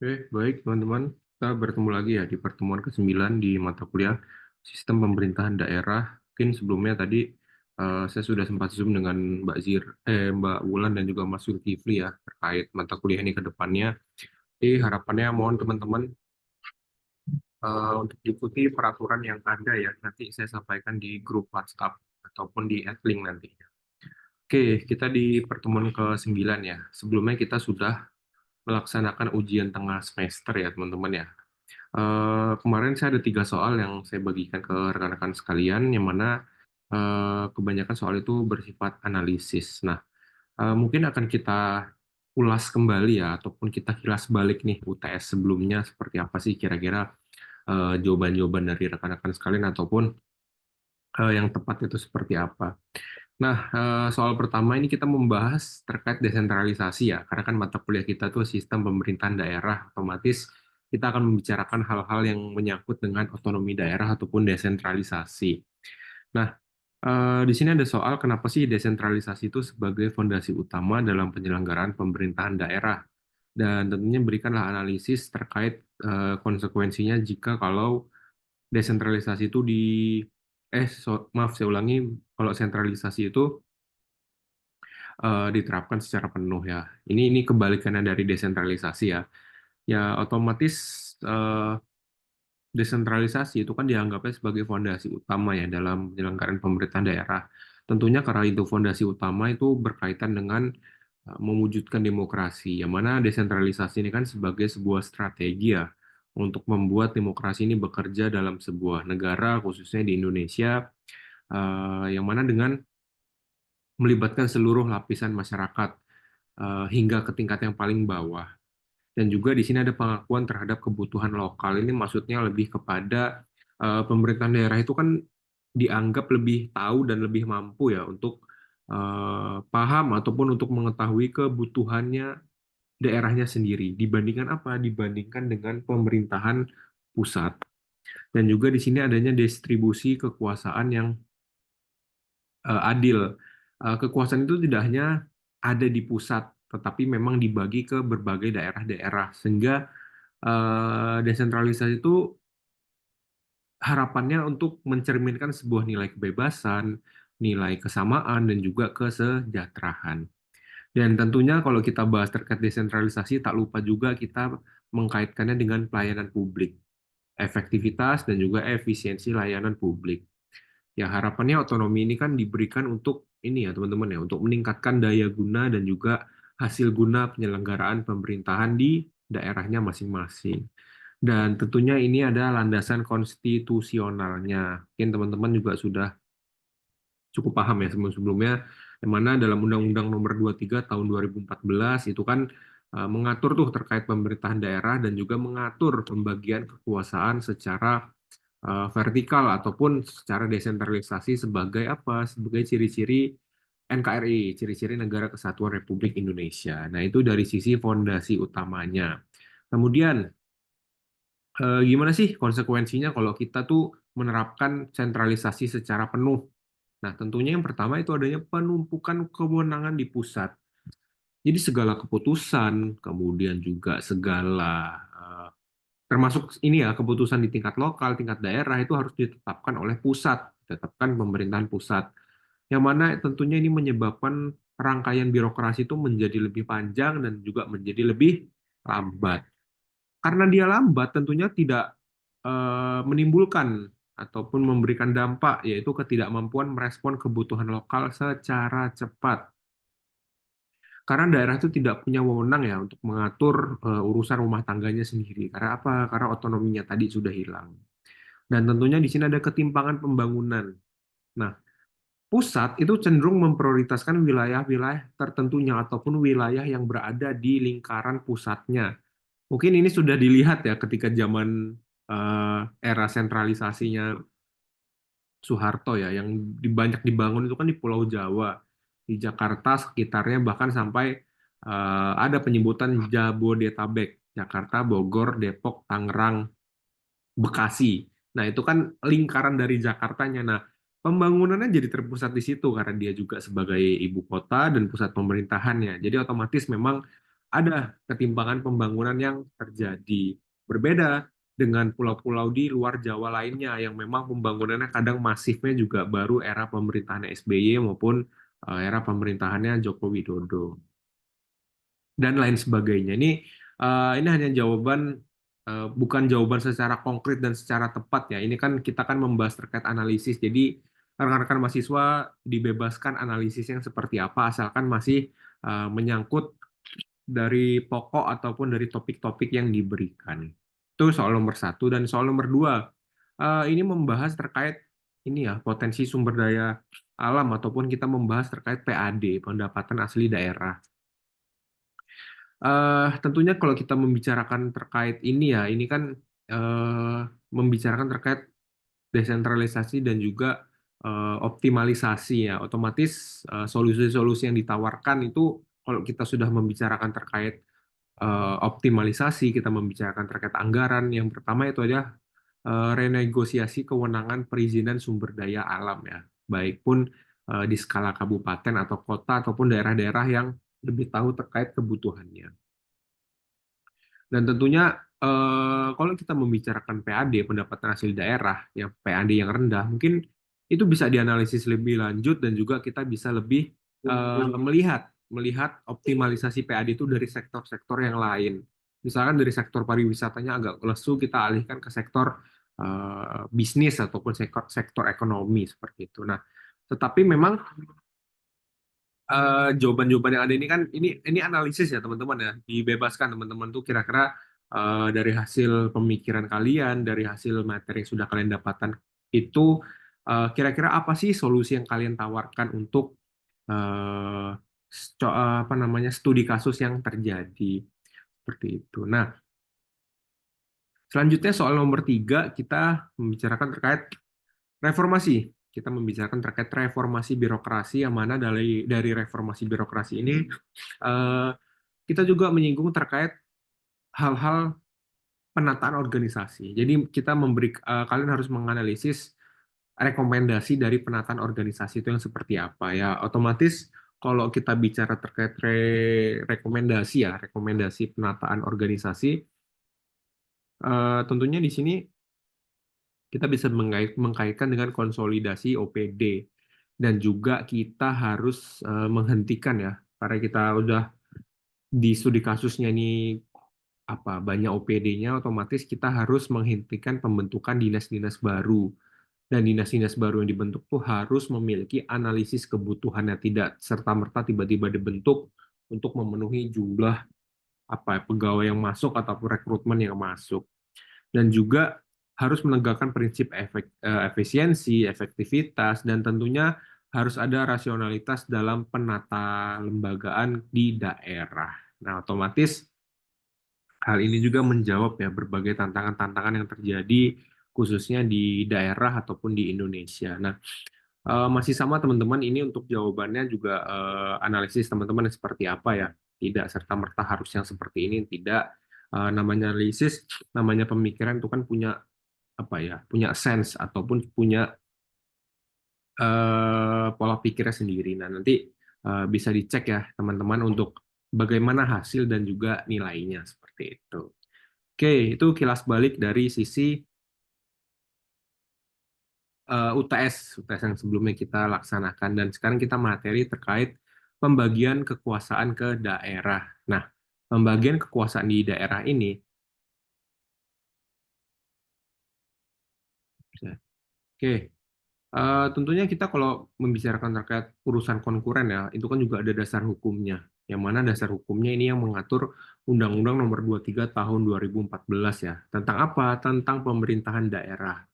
Baik teman-teman, kita bertemu lagi ya di pertemuan ke-9 di mata kuliah Sistem Pemerintahan Daerah. Mungkin sebelumnya tadi saya sudah sempat Zoom dengan Mbak Wulan dan juga Mas Zulkifli ya terkait mata kuliah ini ke depannya. Jadi harapannya mohon teman-teman untuk diikuti peraturan yang ada ya. Nanti saya sampaikan di grup WhatsApp ataupun di adlink nanti. Oke, kita di pertemuan ke-9 ya. Sebelumnya kita sudah melaksanakan ujian tengah semester ya teman-teman ya. Kemarin saya ada 3 soal yang saya bagikan ke rekan-rekan sekalian, yang mana kebanyakan soal itu bersifat analisis. Nah, mungkin akan kita ulas kembali ya, ataupun kita kilas balik nih UTS sebelumnya seperti apa sih kira-kira jawaban-jawaban dari rekan-rekan sekalian, ataupun yang tepat itu seperti apa. Nah, soal pertama ini kita membahas terkait desentralisasi ya, karena kan mata kuliah kita tuh sistem pemerintahan daerah, otomatis kita akan membicarakan hal-hal yang menyangkut dengan otonomi daerah ataupun desentralisasi. Nah, di sini ada soal kenapa sih desentralisasi itu sebagai fondasi utama dalam penyelenggaraan pemerintahan daerah, dan tentunya berikanlah analisis terkait konsekuensinya jika kalau desentralisasi itu maaf saya ulangi, kalau sentralisasi itu diterapkan secara penuh ya. Ini kebalikannya dari desentralisasi ya. Ya otomatis eh, desentralisasi itu kan dianggapnya sebagai fondasi utama ya dalam penyelenggaraan pemerintahan daerah. Tentunya karena itu fondasi utama itu berkaitan dengan mewujudkan demokrasi. Yang mana desentralisasi ini kan sebagai sebuah strategi ya untuk membuat demokrasi ini bekerja dalam sebuah negara, khususnya di Indonesia, yang mana dengan melibatkan seluruh lapisan masyarakat hingga ke tingkat yang paling bawah. Dan juga di sini ada pengakuan terhadap kebutuhan lokal. Ini maksudnya lebih kepada pemerintahan daerah itu kan dianggap lebih tahu dan lebih mampu ya untuk paham ataupun untuk mengetahui kebutuhannya daerahnya sendiri. Dibandingkan apa? Dibandingkan dengan pemerintahan pusat. Dan juga di sini adanya distribusi kekuasaan yang adil. Kekuasaan itu tidak hanya ada di pusat, tetapi memang dibagi ke berbagai daerah-daerah, sehingga desentralisasi itu harapannya untuk mencerminkan sebuah nilai kebebasan, nilai kesamaan, dan juga kesejahteraan. Dan tentunya kalau kita bahas terkait desentralisasi, tak lupa juga kita mengkaitkannya dengan pelayanan publik, efektivitas dan juga efisiensi layanan publik. Ya, harapannya otonomi ini kan diberikan untuk ini ya teman-teman ya, untuk meningkatkan daya guna dan juga hasil guna penyelenggaraan pemerintahan di daerahnya masing-masing. Dan tentunya ini ada landasan konstitusionalnya. Mungkin teman-teman juga sudah cukup paham ya sebelum-sebelumnya, yang mana dalam Undang-Undang Nomor 23 Tahun 2014 itu kan mengatur tuh terkait pemerintahan daerah dan juga mengatur pembagian kekuasaan secara vertikal ataupun secara desentralisasi sebagai apa? Sebagai ciri-ciri NKRI, ciri-ciri Negara Kesatuan Republik Indonesia. Nah, itu dari sisi fondasi utamanya. Kemudian, gimana sih konsekuensinya kalau kita tuh menerapkan sentralisasi secara penuh? Nah, tentunya yang pertama itu adanya penumpukan kewenangan di pusat. Jadi segala keputusan, kemudian juga segala termasuk ini ya keputusan di tingkat lokal, tingkat daerah itu harus ditetapkan oleh pusat, ditetapkan pemerintahan pusat. Yang mana tentunya ini menyebabkan rangkaian birokrasi itu menjadi lebih panjang dan juga menjadi lebih lambat. Karena dia lambat, tentunya tidak menimbulkan ataupun memberikan dampak, yaitu ketidakmampuan merespon kebutuhan lokal secara cepat. Karena daerah itu tidak punya wewenang ya untuk mengatur urusan rumah tangganya sendiri. Karena apa? Karena otonominya tadi sudah hilang. Dan tentunya di sini ada ketimpangan pembangunan. Nah, pusat itu cenderung memprioritaskan wilayah-wilayah tertentunya ataupun wilayah yang berada di lingkaran pusatnya. Mungkin ini sudah dilihat ya ketika zaman era sentralisasinya Soeharto ya, yang banyak dibangun itu kan di Pulau Jawa, di Jakarta sekitarnya, bahkan sampai ada penyebutan Jabodetabek, Jakarta, Bogor, Depok, Tangerang, Bekasi. Nah, itu kan lingkaran dari Jakartanya. Nah, pembangunannya jadi terpusat di situ karena dia juga sebagai ibu kota dan pusat pemerintahannya. Jadi otomatis memang ada ketimpangan pembangunan yang terjadi. Berbeda dengan pulau-pulau di luar Jawa lainnya yang memang pembangunannya kadang masifnya juga baru era pemerintahan SBY maupun era pemerintahannya Joko Widodo dan lain sebagainya. Ini hanya jawaban, bukan jawaban secara konkret dan secara tepat ya. Ini kan kita kan membahas terkait analisis. Jadi rekan-rekan mahasiswa dibebaskan analisis yang seperti apa asalkan masih menyangkut dari pokok ataupun dari topik-topik yang diberikan. Itu soal nomor satu. Dan soal nomor dua, ini membahas terkait ini ya potensi sumber daya alam ataupun kita membahas terkait PAD, pendapatan asli daerah. Tentunya kalau kita membicarakan terkait ini ya, ini kan membicarakan terkait desentralisasi dan juga optimalisasi ya. Otomatis solusi-solusi yang ditawarkan itu kalau kita sudah membicarakan terkait optimalisasi, kita membicarakan terkait anggaran, yang pertama itu adalah renegosiasi kewenangan perizinan sumber daya alam ya, baik pun di skala kabupaten atau kota ataupun daerah-daerah yang lebih tahu terkait kebutuhannya. Dan tentunya kalau kita membicarakan PAD, pendapatan hasil daerah, yang PAD yang rendah, mungkin itu bisa dianalisis lebih lanjut dan juga kita bisa lebih melihat optimalisasi PAD itu dari sektor-sektor yang lain. Misalkan dari sektor pariwisatanya agak lesu, kita alihkan ke sektor bisnis ataupun sektor ekonomi seperti itu. Nah, tetapi memang jawaban-jawaban yang ada ini kan ini analisis ya teman-teman ya, dibebaskan teman-teman tuh kira-kira dari hasil pemikiran kalian, dari hasil materi yang sudah kalian dapatkan itu kira-kira apa sih solusi yang kalian tawarkan untuk apa namanya studi kasus yang terjadi seperti itu. Nah, selanjutnya soal nomor tiga kita membicarakan terkait reformasi. Kita membicarakan terkait reformasi birokrasi yang mana dari reformasi birokrasi ini eh, kita juga menyinggung terkait hal-hal penataan organisasi. Jadi kita kalian harus menganalisis rekomendasi dari penataan organisasi itu yang seperti apa ya. Otomatis kalau kita bicara terkait rekomendasi ya, rekomendasi penataan organisasi, tentunya di sini kita bisa mengkaitkan dengan konsolidasi OPD dan juga kita harus menghentikan ya karena kita udah di studi kasusnya ini apa banyak OPD-nya, otomatis kita harus menghentikan pembentukan dinas-dinas baru, dan dinas-dinas baru yang dibentuk tuh harus memiliki analisis kebutuhannya, tidak serta-merta tiba-tiba dibentuk untuk memenuhi jumlah pegawai yang masuk ataupun rekrutmen yang masuk. Dan juga harus menegakkan prinsip efisiensi, efektivitas, dan tentunya harus ada rasionalitas dalam penata lembagaan di daerah. Nah, otomatis hal ini juga menjawab ya berbagai tantangan-tantangan yang terjadi khususnya di daerah ataupun di Indonesia. Nah, masih sama teman-teman, ini untuk jawabannya juga analisis teman-teman seperti apa ya. Tidak serta-merta harus yang seperti ini, tidak. Namanya analisis, namanya pemikiran itu kan punya apa ya, punya sense ataupun punya pola pikirnya sendiri. Nah, nanti bisa dicek ya teman-teman untuk bagaimana hasil dan juga nilainya seperti itu. Oke, itu kilas balik dari sisi UTS yang sebelumnya kita laksanakan. Dan sekarang kita materi terkait pembagian kekuasaan ke daerah. Nah, pembagian kekuasaan di daerah ini, oke, tentunya kita kalau membicarakan terkait urusan konkuren ya, itu kan juga ada dasar hukumnya. Yang mana dasar hukumnya ini yang mengatur Undang-Undang Nomor 23 Tahun 2014 ya. Tentang apa? Tentang pemerintahan daerah.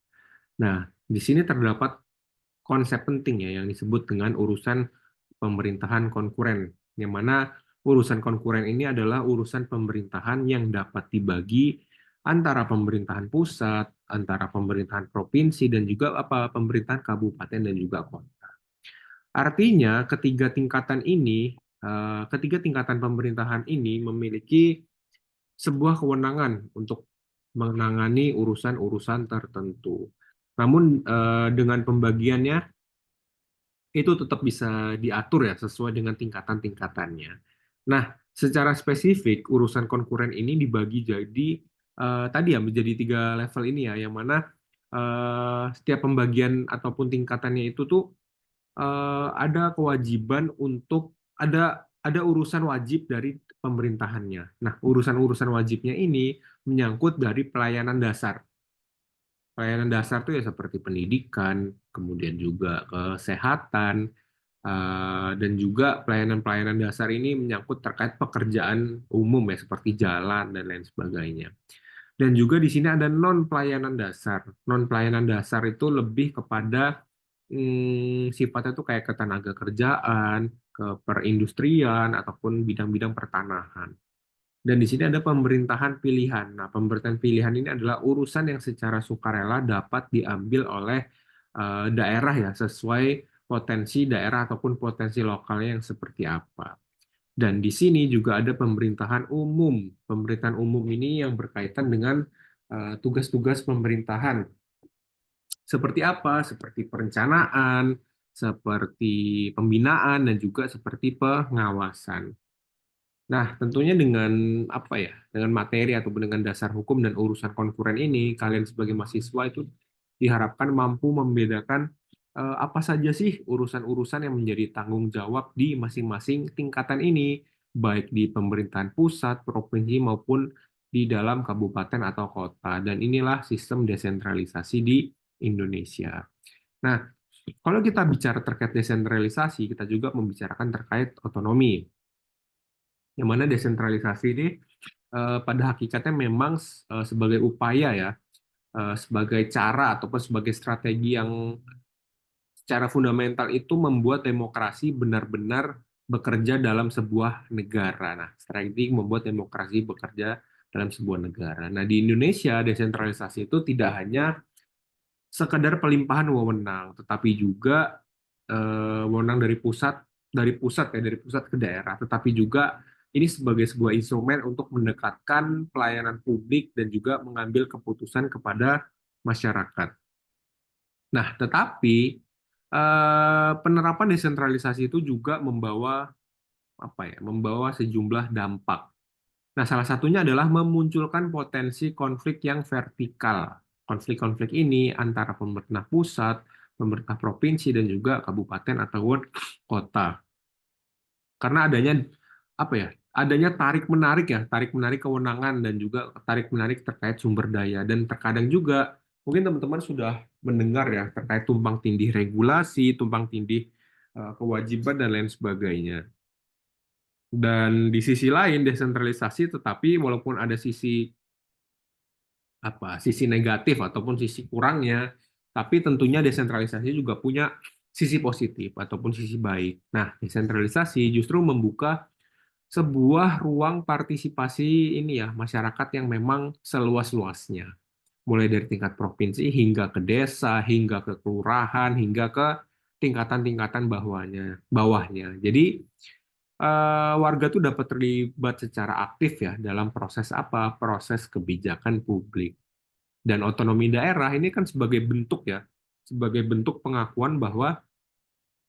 Nah, di sini terdapat konsep penting ya yang disebut dengan urusan pemerintahan konkuren, yang mana urusan konkuren ini adalah urusan pemerintahan yang dapat dibagi antara pemerintahan pusat, antara pemerintahan provinsi, dan juga pemerintahan kabupaten dan juga kota. Artinya ketiga tingkatan pemerintahan ini memiliki sebuah kewenangan untuk menangani urusan-urusan tertentu. Namun dengan pembagiannya itu tetap bisa diatur ya sesuai dengan tingkatan-tingkatannya. Nah, Secara spesifik, urusan konkuren ini dibagi jadi tadi ya menjadi 3 level ini ya, yang mana setiap pembagian ataupun tingkatannya itu tuh ada kewajiban untuk ada urusan wajib dari pemerintahannya. Nah, urusan-urusan wajibnya ini menyangkut dari pelayanan dasar. Pelayanan dasar itu ya seperti pendidikan, kemudian juga kesehatan, dan juga pelayanan-pelayanan dasar ini menyangkut terkait pekerjaan umum ya seperti jalan dan lain sebagainya. Dan juga di sini ada non pelayanan dasar. Non pelayanan dasar itu lebih kepada sifatnya tuh kayak ketenaga kerjaan, ke perindustrian ataupun bidang-bidang pertanahan. Dan di sini ada pemerintahan pilihan. Nah, pemerintahan pilihan ini adalah urusan yang secara sukarela dapat diambil oleh daerah ya, sesuai potensi daerah ataupun potensi lokalnya yang seperti apa. Dan di sini juga ada pemerintahan umum. Pemerintahan umum ini yang berkaitan dengan tugas-tugas pemerintahan. Seperti apa? Seperti perencanaan, seperti pembinaan, dan juga seperti pengawasan. Nah, tentunya dengan apa ya, dengan materi ataupun dengan dasar hukum dan urusan konkuren ini, kalian sebagai mahasiswa itu diharapkan mampu membedakan apa saja sih urusan-urusan yang menjadi tanggung jawab di masing-masing tingkatan ini, baik di pemerintahan pusat, provinsi maupun di dalam kabupaten atau kota. Dan inilah sistem desentralisasi di Indonesia. Nah, kalau kita bicara terkait desentralisasi, kita juga membicarakan terkait otonomi, yang mana desentralisasi ini pada hakikatnya memang sebagai upaya ya, sebagai cara ataupun sebagai strategi yang secara fundamental itu membuat demokrasi benar-benar bekerja dalam sebuah negara. Nah, strategi membuat demokrasi bekerja dalam sebuah negara. Nah, di Indonesia desentralisasi itu tidak hanya sekedar pelimpahan wewenang, tetapi juga wewenang dari pusat ke daerah, tetapi juga ini sebagai sebuah instrumen untuk mendekatkan pelayanan publik dan juga mengambil keputusan kepada masyarakat. Nah, tetapi penerapan desentralisasi itu juga membawa apa ya? Membawa sejumlah dampak. Nah, salah satunya adalah memunculkan potensi konflik yang vertikal. Konflik-konflik ini antara pemerintah pusat, pemerintah provinsi, dan juga kabupaten atau kota. Karena adanya apa ya? Adanya tarik-menarik ya, tarik-menarik kewenangan dan juga tarik-menarik terkait sumber daya. Dan terkadang juga mungkin teman-teman sudah mendengar ya terkait tumpang tindih regulasi, tumpang tindih kewajiban dan lain sebagainya. Dan di sisi lain desentralisasi, tetapi walaupun ada sisi negatif ataupun sisi kurangnya, tapi tentunya desentralisasi juga punya sisi positif ataupun sisi baik. Nah, desentralisasi justru membuka sebuah ruang partisipasi ini ya masyarakat yang memang seluas-luasnya, mulai dari tingkat provinsi hingga ke desa, hingga ke kelurahan, hingga ke tingkatan-tingkatan bawahnya. Jadi warga tuh dapat terlibat secara aktif ya dalam proses apa? Proses kebijakan publik. Dan otonomi daerah ini kan sebagai bentuk ya, sebagai bentuk pengakuan bahwa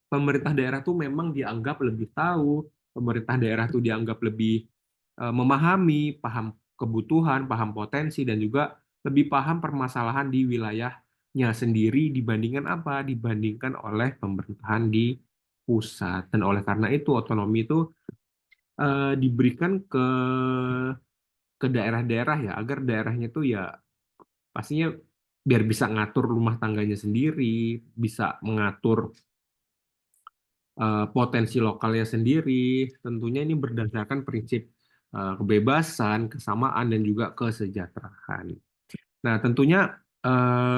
pemerintah daerah tuh memang dianggap lebih tahu, pemerintah daerah tuh dianggap lebih memahami, paham kebutuhan, paham potensi, dan juga lebih paham permasalahan di wilayahnya sendiri dibandingkan apa? Dibandingkan oleh pemerintahan di pusat. Dan oleh karena itu otonomi itu diberikan ke daerah-daerah ya, agar daerahnya tuh ya pastinya biar bisa ngatur rumah tangganya sendiri, bisa mengatur potensi lokalnya sendiri. Tentunya ini berdasarkan prinsip kebebasan, kesamaan, dan juga kesejahteraan. Nah, tentunya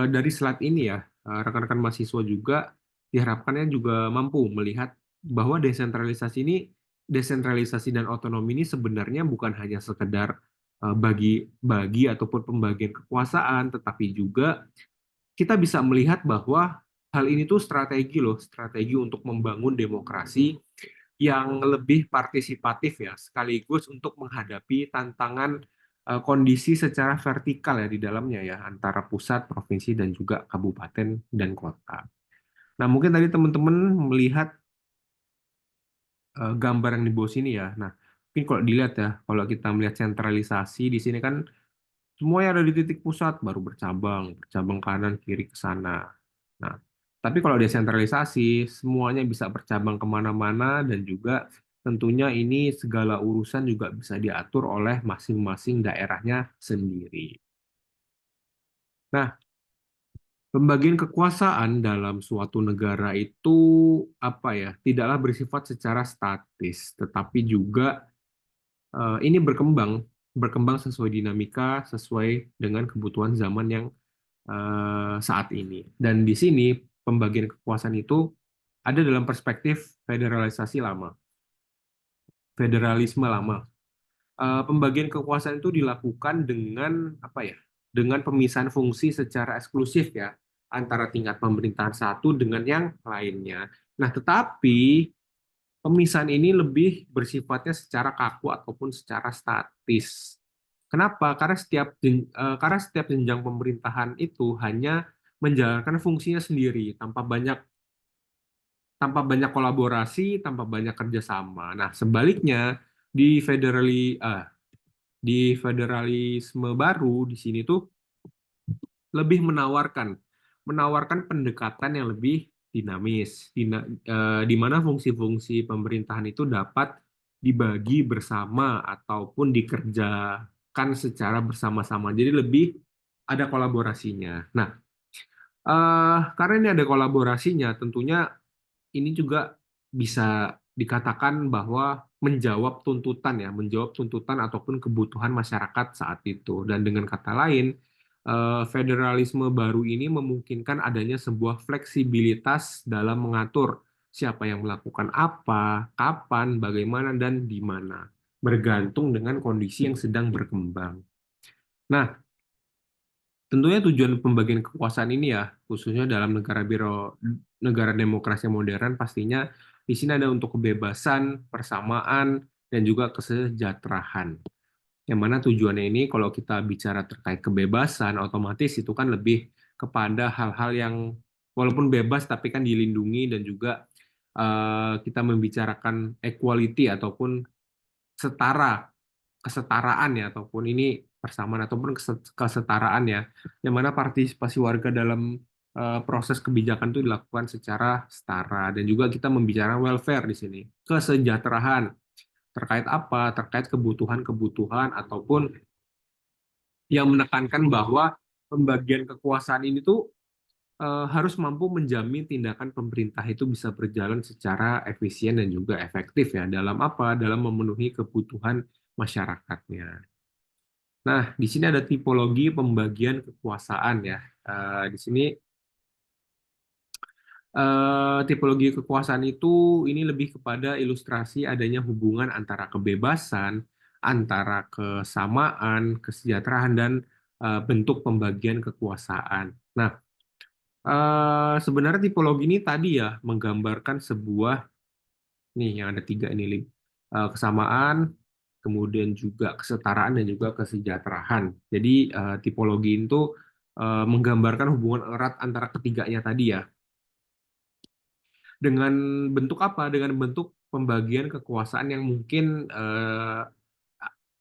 dari slide ini ya, rekan-rekan mahasiswa juga diharapkannya juga mampu melihat bahwa desentralisasi dan otonomi ini sebenarnya bukan hanya sekedar bagi-bagi ataupun pembagian kekuasaan, tetapi juga kita bisa melihat bahwa hal ini tuh strategi loh, strategi untuk membangun demokrasi yang lebih partisipatif ya, sekaligus untuk menghadapi tantangan kondisi secara vertikal ya di dalamnya ya, antara pusat, provinsi, dan juga kabupaten dan kota. Nah, mungkin tadi teman-teman melihat gambar yang di bawah sini ya. Nah, Mungkin kalau dilihat ya, kalau kita melihat sentralisasi di sini kan semuanya ada di titik pusat, baru bercabang, bercabang kanan, kiri ke sana. Nah, tapi kalau desentralisasi, semuanya bisa bercabang kemana-mana dan juga tentunya ini segala urusan juga bisa diatur oleh masing-masing daerahnya sendiri. Nah, pembagian kekuasaan dalam suatu negara itu apa ya? Tidaklah bersifat secara statis, tetapi juga ini berkembang sesuai dinamika, sesuai dengan kebutuhan zaman yang saat ini. Dan di sini pembagian kekuasaan itu ada dalam perspektif federalisme lama. Pembagian kekuasaan itu dilakukan dengan apa ya? Dengan pemisahan fungsi secara eksklusif ya antara tingkat pemerintahan satu dengan yang lainnya. Nah, tetapi pemisahan ini lebih bersifatnya secara kaku ataupun secara statis. Kenapa? Karena setiap jenjang pemerintahan itu hanya menjalankan fungsinya sendiri tanpa banyak kolaborasi, tanpa banyak kerjasama. Nah, sebaliknya di di federalisme baru di sini tuh lebih menawarkan pendekatan yang lebih dinamis, di mana fungsi-fungsi pemerintahan itu dapat dibagi bersama ataupun dikerjakan secara bersama-sama. Jadi lebih ada kolaborasinya. Nah, karena ini ada kolaborasinya, tentunya ini juga bisa dikatakan bahwa menjawab tuntutan ataupun kebutuhan masyarakat saat itu. Dan dengan kata lain, federalisme baru ini memungkinkan adanya sebuah fleksibilitas dalam mengatur siapa yang melakukan apa, kapan, bagaimana, dan di mana, bergantung dengan kondisi yang sedang berkembang. Nah, tentunya tujuan pembagian kekuasaan ini ya, khususnya dalam negara demokrasi modern, pastinya di sini ada untuk kebebasan, persamaan, dan juga kesejahteraan. Yang mana tujuannya ini kalau kita bicara terkait kebebasan, otomatis itu kan lebih kepada hal-hal yang walaupun bebas tapi kan dilindungi dan juga kita membicarakan equality ataupun setara kesetaraan ya ataupun ini persamaan ataupun kesetaraan ya yang mana partisipasi warga dalam proses kebijakan itu dilakukan secara setara dan juga kita membicarakan welfare di sini kesejahteraan terkait apa terkait kebutuhan-kebutuhan ataupun yang menekankan bahwa pembagian kekuasaan ini tuh harus mampu menjamin tindakan pemerintah itu bisa berjalan secara efisien dan juga efektif ya dalam apa dalam memenuhi kebutuhan masyarakatnya. Nah, di sini ada tipologi pembagian kekuasaan ya. Di sini tipologi kekuasaan itu ini lebih kepada ilustrasi adanya hubungan antara kebebasan, antara kesamaan, kesejahteraan dan bentuk pembagian kekuasaan. Nah, sebenarnya tipologi ini tadi ya menggambarkan sebuah nih yang ada tiga ini kesamaan, kemudian juga kesetaraan dan juga kesejahteraan. Jadi tipologi itu menggambarkan hubungan erat antara ketiganya tadi ya. Dengan bentuk apa? Dengan bentuk pembagian kekuasaan yang mungkin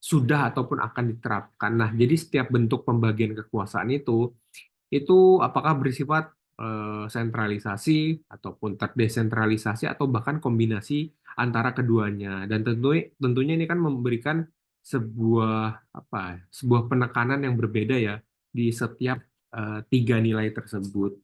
sudah ataupun akan diterapkan. Nah, jadi setiap bentuk pembagian kekuasaan itu apakah bersifat sentralisasi ataupun terdesentralisasi atau bahkan kombinasi antara keduanya dan tentunya ini kan memberikan sebuah penekanan yang berbeda ya di setiap tiga nilai tersebut.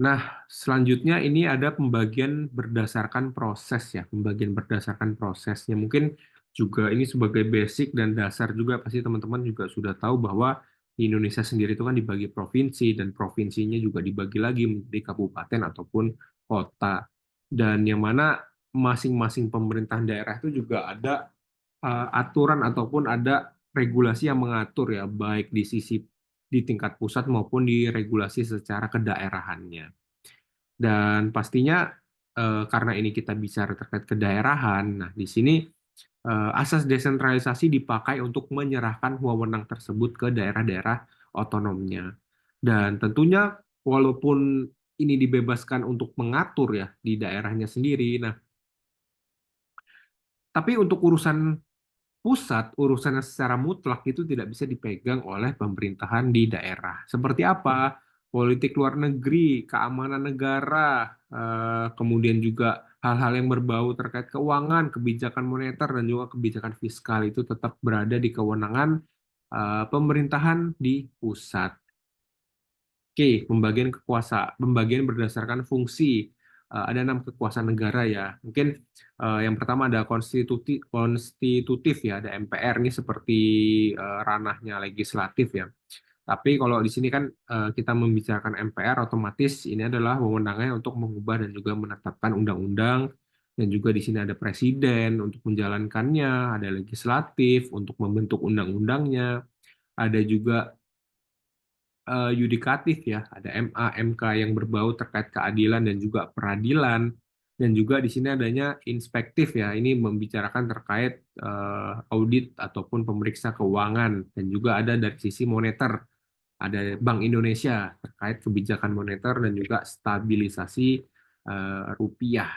Nah, selanjutnya ini ada pembagian berdasarkan proses ya, pembagian berdasarkan prosesnya. Mungkin juga ini sebagai basic dan dasar juga pasti teman-teman juga sudah tahu bahwa di Indonesia sendiri itu kan dibagi provinsi dan provinsinya juga dibagi lagi menjadi kabupaten ataupun kota. Dan yang mana masing-masing pemerintahan daerah itu juga ada aturan ataupun ada regulasi yang mengatur ya, baik di tingkat pusat maupun di regulasi secara kedaerahannya. Dan pastinya karena ini kita bicara terkait kedaerahan, nah di sini asas desentralisasi dipakai untuk menyerahkan wewenang tersebut ke daerah-daerah otonomnya. Dan tentunya walaupun ini dibebaskan untuk mengatur ya di daerahnya sendiri, nah Tapi untuk urusan pusat, urusannya secara mutlak itu tidak bisa dipegang oleh pemerintahan di daerah. Seperti apa? Politik luar negeri, keamanan negara, kemudian juga hal-hal yang berbau terkait keuangan, kebijakan moneter, dan juga kebijakan fiskal itu tetap berada di kewenangan pemerintahan di pusat. Oke, pembagian berdasarkan fungsi. Ada 6 kekuasaan negara ya. Mungkin yang pertama ada konstitutif ya, ada MPR ini seperti ranahnya legislatif ya. Tapi kalau di sini kan kita membicarakan MPR, otomatis ini adalah wewenangnya untuk mengubah dan juga menetapkan undang-undang. Dan juga di sini ada presiden untuk menjalankannya, ada legislatif untuk membentuk undang-undangnya, ada juga yudikatif ya, ada MA, MK yang berbau terkait keadilan dan juga peradilan, dan juga di sini adanya inspektif ya, ini membicarakan terkait audit ataupun pemeriksa keuangan, dan juga ada dari sisi moneter, ada Bank Indonesia terkait kebijakan moneter dan juga stabilisasi rupiah.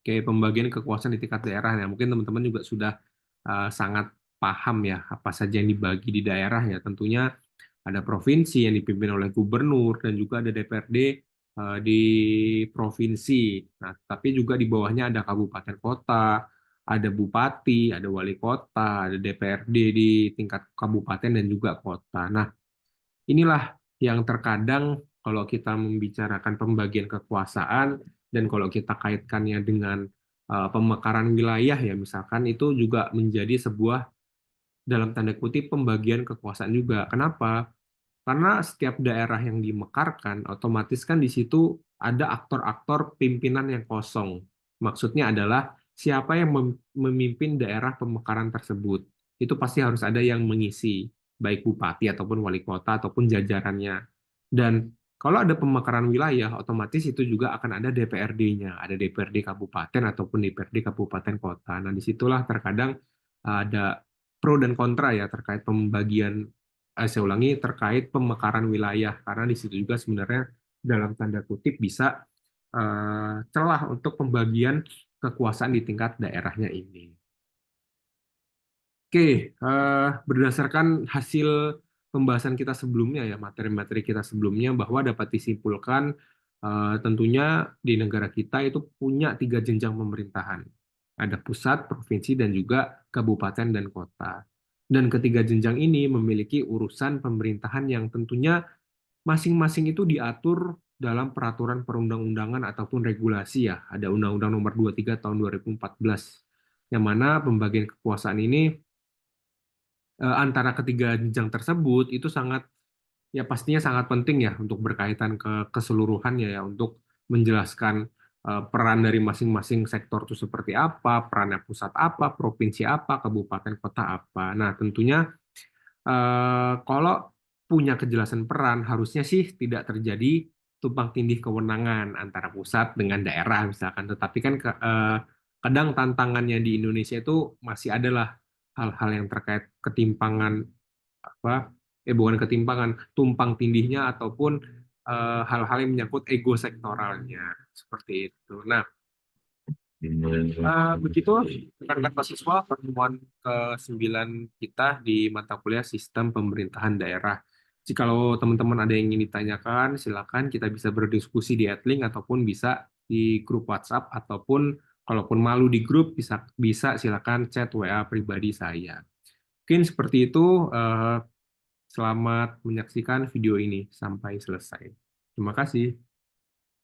Oke, pembagian kekuasaan di tingkat daerah ya, mungkin teman-teman juga sudah sangat paham ya apa saja yang dibagi di daerah ya. Tentunya ada provinsi yang dipimpin oleh gubernur dan juga ada DPRD di provinsi. Nah, tapi juga di bawahnya ada kabupaten kota, ada bupati, ada wali kota, ada DPRD di tingkat kabupaten dan juga kota. Nah, inilah yang terkadang kalau kita membicarakan pembagian kekuasaan dan kalau kita kaitkannya dengan pemekaran wilayah ya misalkan itu juga menjadi sebuah dalam tanda kutip pembagian kekuasaan juga. Kenapa? Karena setiap daerah yang dimekarkan, otomatis kan di situ ada aktor-aktor pimpinan yang kosong. Maksudnya adalah siapa yang memimpin daerah pemekaran tersebut. Itu pasti harus ada yang mengisi, baik bupati ataupun wali kota ataupun jajarannya. Dan kalau ada pemekaran wilayah, otomatis itu juga akan ada DPRD-nya, ada DPRD kabupaten ataupun DPRD kabupaten kota. Nah, disitulah terkadang ada pro dan kontra ya terkait pembagian saya ulangi terkait pemekaran wilayah karena di situ juga sebenarnya dalam tanda kutip bisa celah untuk pembagian kekuasaan di tingkat daerahnya ini. Oke, berdasarkan hasil pembahasan kita sebelumnya ya materi-materi kita sebelumnya bahwa dapat disimpulkan tentunya di negara kita itu punya 3 jenjang pemerintahan. Ada pusat, provinsi, dan juga kabupaten dan kota. Dan ketiga jenjang ini memiliki urusan pemerintahan yang tentunya masing-masing itu diatur dalam peraturan perundang-undangan ataupun regulasi ya. Ada Undang-Undang Nomor 23 Tahun 2014, yang mana pembagian kekuasaan ini antara ketiga jenjang tersebut itu sangat ya pastinya sangat penting ya untuk berkaitan ke keseluruhannya ya untuk menjelaskan peran dari masing-masing sektor itu seperti apa, perannya pusat apa, provinsi apa, kabupaten kota apa. Nah, tentunya kalau punya kejelasan peran harusnya sih tidak terjadi tumpang tindih kewenangan antara pusat dengan daerah misalkan. Tetapi kan kadang tantangannya di Indonesia itu masih adalah hal-hal yang terkait ketimpangan apa bukan ketimpangan tumpang tindihnya ataupun hal-hal yang menyangkut ego sektoralnya seperti itu. Nah, begitu rekan-rekan mahasiswa pertemuan ke-9 kita di mata kuliah Sistem Pemerintahan Daerah. Jikalau teman-teman ada yang ingin ditanyakan, silakan kita bisa berdiskusi di Adlink ataupun bisa di grup WhatsApp ataupun kalaupun malu di grup bisa bisa silakan chat WA pribadi saya. Mungkin seperti itu. Selamat menyaksikan video ini sampai selesai. Terima kasih.